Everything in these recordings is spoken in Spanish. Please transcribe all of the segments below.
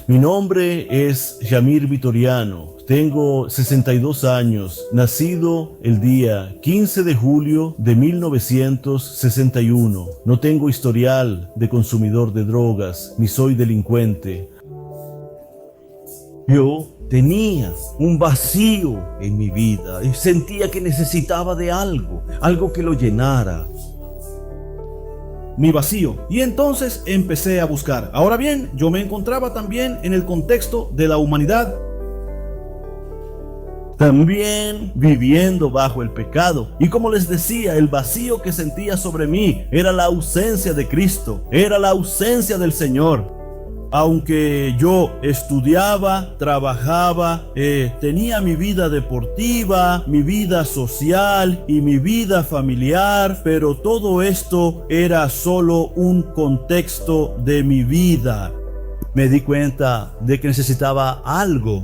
Mi nombre es Yamir Vitoriano, tengo 62 años, nacido el día 15 de julio de 1961. No tengo historial de consumidor de drogas, ni soy delincuente. Yo tenía un vacío en mi vida y sentía que necesitaba de algo que lo llenara. Mi vacío. Y entonces empecé a buscar. Ahora bien, yo me encontraba también en el contexto de la humanidad, también viviendo bajo el pecado. Y como les decía, el vacío que sentía sobre mí era la ausencia de Cristo, era la ausencia del Señor. Aunque yo estudiaba, trabajaba, tenía mi vida deportiva, mi vida social y mi vida familiar, pero todo esto era solo un contexto de mi vida. Me di cuenta de que necesitaba algo,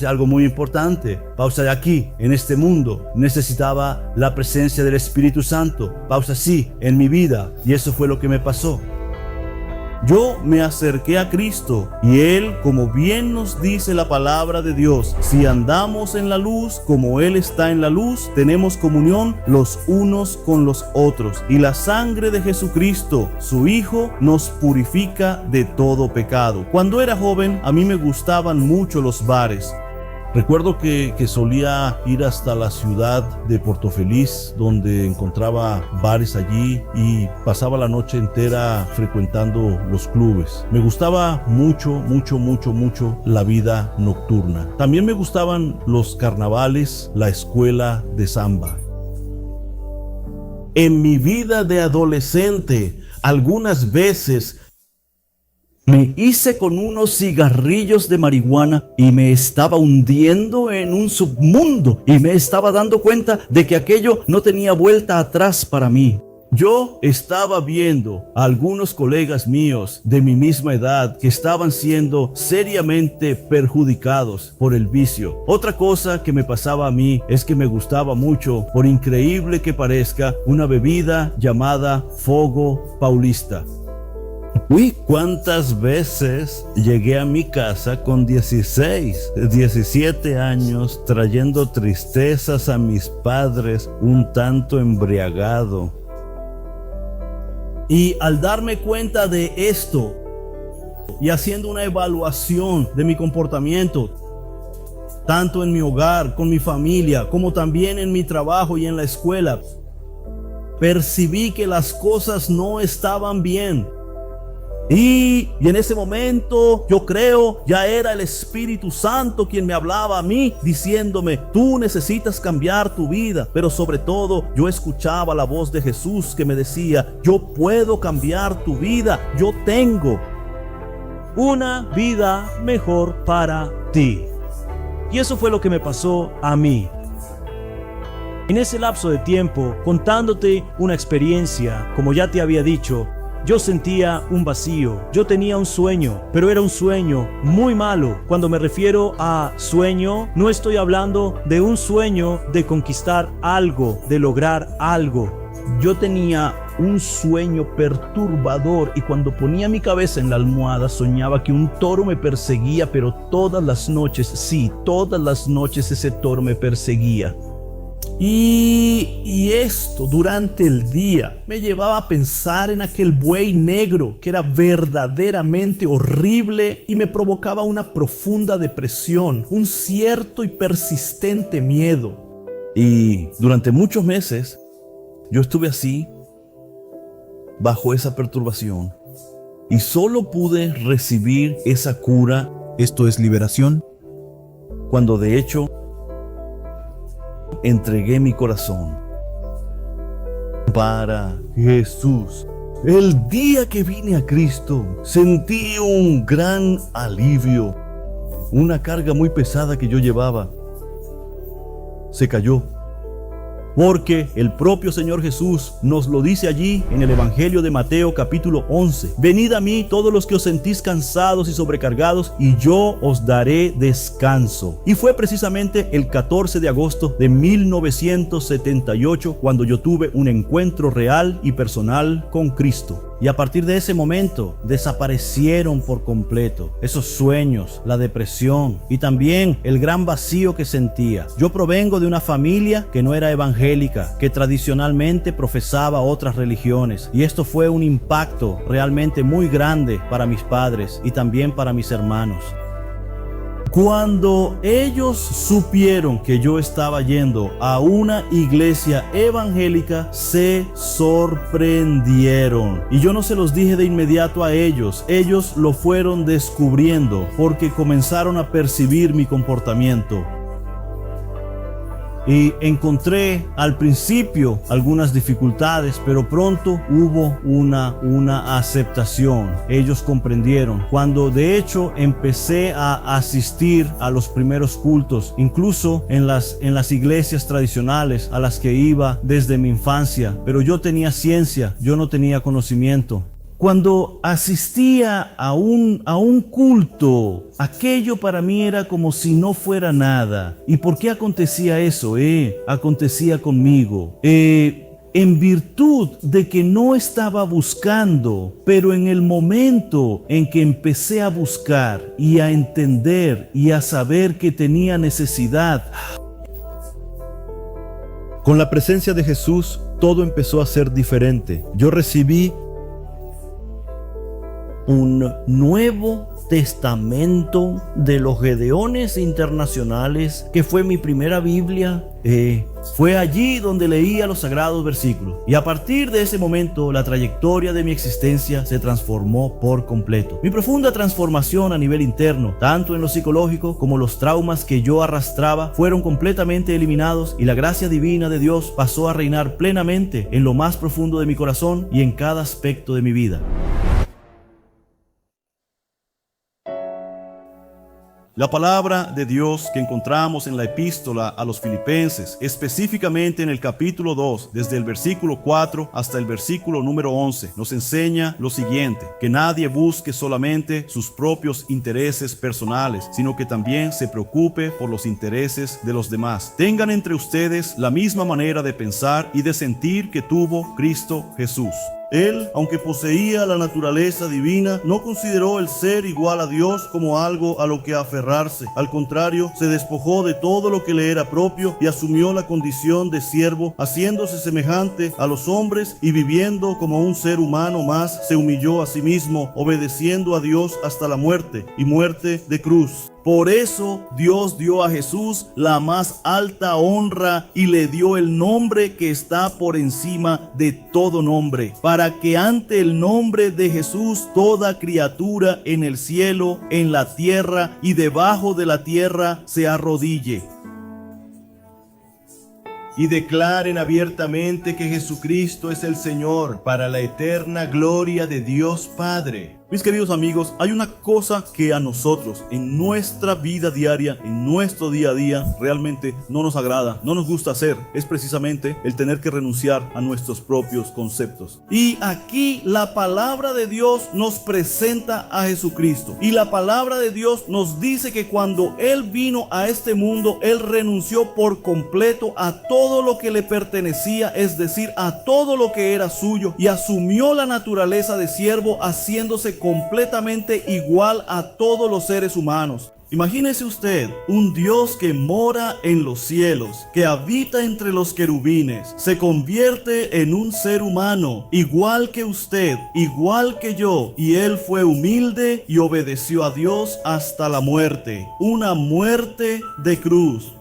algo muy importante, de aquí, en este mundo. Necesitaba la presencia del Espíritu Santo, sí, en mi vida, y eso fue lo que me pasó. Yo me acerqué a Cristo y Él, como bien nos dice la palabra de Dios, si andamos en la luz como Él está en la luz, tenemos comunión los unos con los otros. Y la sangre de Jesucristo, su Hijo, nos purifica de todo pecado. Cuando era joven, a mí me gustaban mucho los bares. Recuerdo que solía ir hasta la ciudad de Puerto Feliz, donde encontraba bares allí y pasaba la noche entera frecuentando los clubes. Me gustaba mucho la vida nocturna. También me gustaban los carnavales, la escuela de samba. En mi vida de adolescente, algunas veces me hice con unos cigarrillos de marihuana y me estaba hundiendo en un submundo y me estaba dando cuenta de que aquello no tenía vuelta atrás para mí. Yo estaba viendo a algunos colegas míos de mi misma edad que estaban siendo seriamente perjudicados por el vicio. Otra cosa que me pasaba a mí es que me gustaba mucho, por increíble que parezca, una bebida llamada Fogo Paulista. Uy, ¿cuántas veces llegué a mi casa con 17 años trayendo tristezas a mis padres, un tanto embriagado? Y al darme cuenta de esto y haciendo una evaluación de mi comportamiento, tanto en mi hogar, con mi familia, como también en mi trabajo y en la escuela, percibí que las cosas no estaban bien. Y en ese momento, yo creo, ya era el Espíritu Santo quien me hablaba a mí, diciéndome: tú necesitas cambiar tu vida. Pero sobre todo, yo escuchaba la voz de Jesús que me decía: yo puedo cambiar tu vida, yo tengo una vida mejor para ti. Y eso fue lo que me pasó a mí. En ese lapso de tiempo, contándote una experiencia, como ya te había dicho, yo sentía un vacío, yo tenía un sueño, pero era un sueño muy malo. Cuando me refiero a sueño, no estoy hablando de un sueño de conquistar algo, de lograr algo. Yo tenía un sueño perturbador y cuando ponía mi cabeza en la almohada soñaba que un toro me perseguía, pero todas las noches, sí, todas las noches ese toro me perseguía. Y esto durante el día me llevaba a pensar en aquel buey negro que era verdaderamente horrible y me provocaba una profunda depresión, un cierto y persistente miedo. Y durante muchos meses yo estuve así, bajo esa perturbación, y solo pude recibir esa cura, esto es liberación, cuando de hecho entregué mi corazón para Jesús. El día que vine a Cristo, sentí un gran alivio. Una carga muy pesada que yo llevaba se cayó. Porque el propio Señor Jesús nos lo dice allí en el Evangelio de Mateo capítulo 11. Venid a mí todos los que os sentís cansados y sobrecargados, y yo os daré descanso. Y fue precisamente el 14 de agosto de 1978 cuando yo tuve un encuentro real y personal con Cristo. Y a partir de ese momento desaparecieron por completo esos sueños, la depresión y también el gran vacío que sentía. Yo provengo de una familia que no era evangélica, que tradicionalmente profesaba otras religiones, y esto fue un impacto realmente muy grande para mis padres y también para mis hermanos. Cuando ellos supieron que yo estaba yendo a una iglesia evangélica, se sorprendieron. Y yo no se los dije de inmediato a ellos. Ellos lo fueron descubriendo porque comenzaron a percibir mi comportamiento. Y encontré al principio algunas dificultades, pero pronto hubo una aceptación. Ellos comprendieron. Cuando de hecho empecé a asistir a los primeros cultos, incluso en las iglesias tradicionales a las que iba desde mi infancia, pero yo tenía ciencia, yo no tenía conocimiento. Cuando asistía a un culto, aquello para mí era como si no fuera nada. ¿Y por qué acontecía eso? Acontecía conmigo. En virtud de que no estaba buscando, pero en el momento en que empecé a buscar y a entender y a saber que tenía necesidad, con la presencia de Jesús, todo empezó a ser diferente. Yo recibí un Nuevo Testamento de los Gedeones Internacionales, que fue mi primera Biblia. Fue allí donde leía los sagrados versículos, y a partir de ese momento la trayectoria de mi existencia se transformó por completo. Mi profunda transformación a nivel interno, tanto en lo psicológico como los traumas que yo arrastraba, fueron completamente eliminados, y la gracia divina de Dios pasó a reinar plenamente en lo más profundo de mi corazón y en cada aspecto de mi vida. La palabra de Dios que encontramos en la epístola a los Filipenses, específicamente en el capítulo 2, desde el versículo 4 hasta el versículo número 11, nos enseña lo siguiente: que nadie busque solamente sus propios intereses personales, sino que también se preocupe por los intereses de los demás. Tengan entre ustedes la misma manera de pensar y de sentir que tuvo Cristo Jesús. Él, aunque poseía la naturaleza divina, no consideró el ser igual a Dios como algo a lo que aferrarse. Al contrario, se despojó de todo lo que le era propio y asumió la condición de siervo, haciéndose semejante a los hombres, y viviendo como un ser humano más, se humilló a sí mismo, obedeciendo a Dios hasta la muerte, y muerte de cruz. Por eso Dios dio a Jesús la más alta honra y le dio el nombre que está por encima de todo nombre, para que ante el nombre de Jesús toda criatura en el cielo, en la tierra y debajo de la tierra se arrodille y declaren abiertamente que Jesucristo es el Señor, para la eterna gloria de Dios Padre. Mis queridos amigos, hay una cosa que a nosotros en nuestra vida diaria, en nuestro día a día, realmente no nos agrada, no nos gusta hacer. Es precisamente el tener que renunciar a nuestros propios conceptos. Y aquí la palabra de Dios nos presenta a Jesucristo. Y la palabra de Dios nos dice que cuando Él vino a este mundo, Él renunció por completo a todo lo que le pertenecía, es decir, a todo lo que era suyo, y asumió la naturaleza de siervo, haciéndose completamente igual a todos los seres humanos. Imagínese usted un Dios que mora en los cielos, que habita entre los querubines, se convierte en un ser humano, igual que usted, igual que yo, y Él fue humilde y obedeció a Dios hasta la muerte, una muerte de cruz.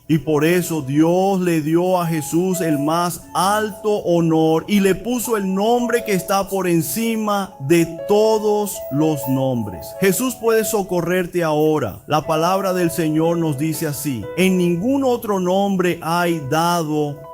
Y por eso Dios le dio a Jesús el más alto honor y le puso el nombre que está por encima de todos los nombres. Jesús puede socorrerte ahora. La palabra del Señor nos dice así: en ningún otro nombre hay dado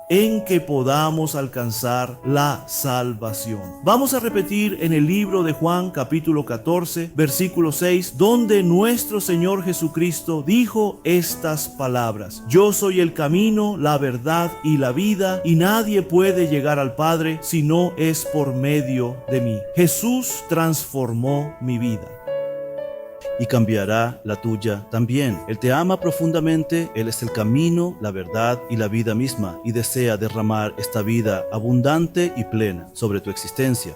en que podamos alcanzar la salvación. Vamos a repetir en el libro de Juan capítulo 14 versículo 6, donde nuestro Señor Jesucristo dijo estas palabras: yo soy el camino, la verdad y la vida, y nadie puede llegar al Padre si no es por medio de mí. Jesús transformó mi vida. y cambiará la tuya también. Él te ama profundamente, Él es el camino, la verdad y la vida misma, y desea derramar esta vida abundante y plena sobre tu existencia.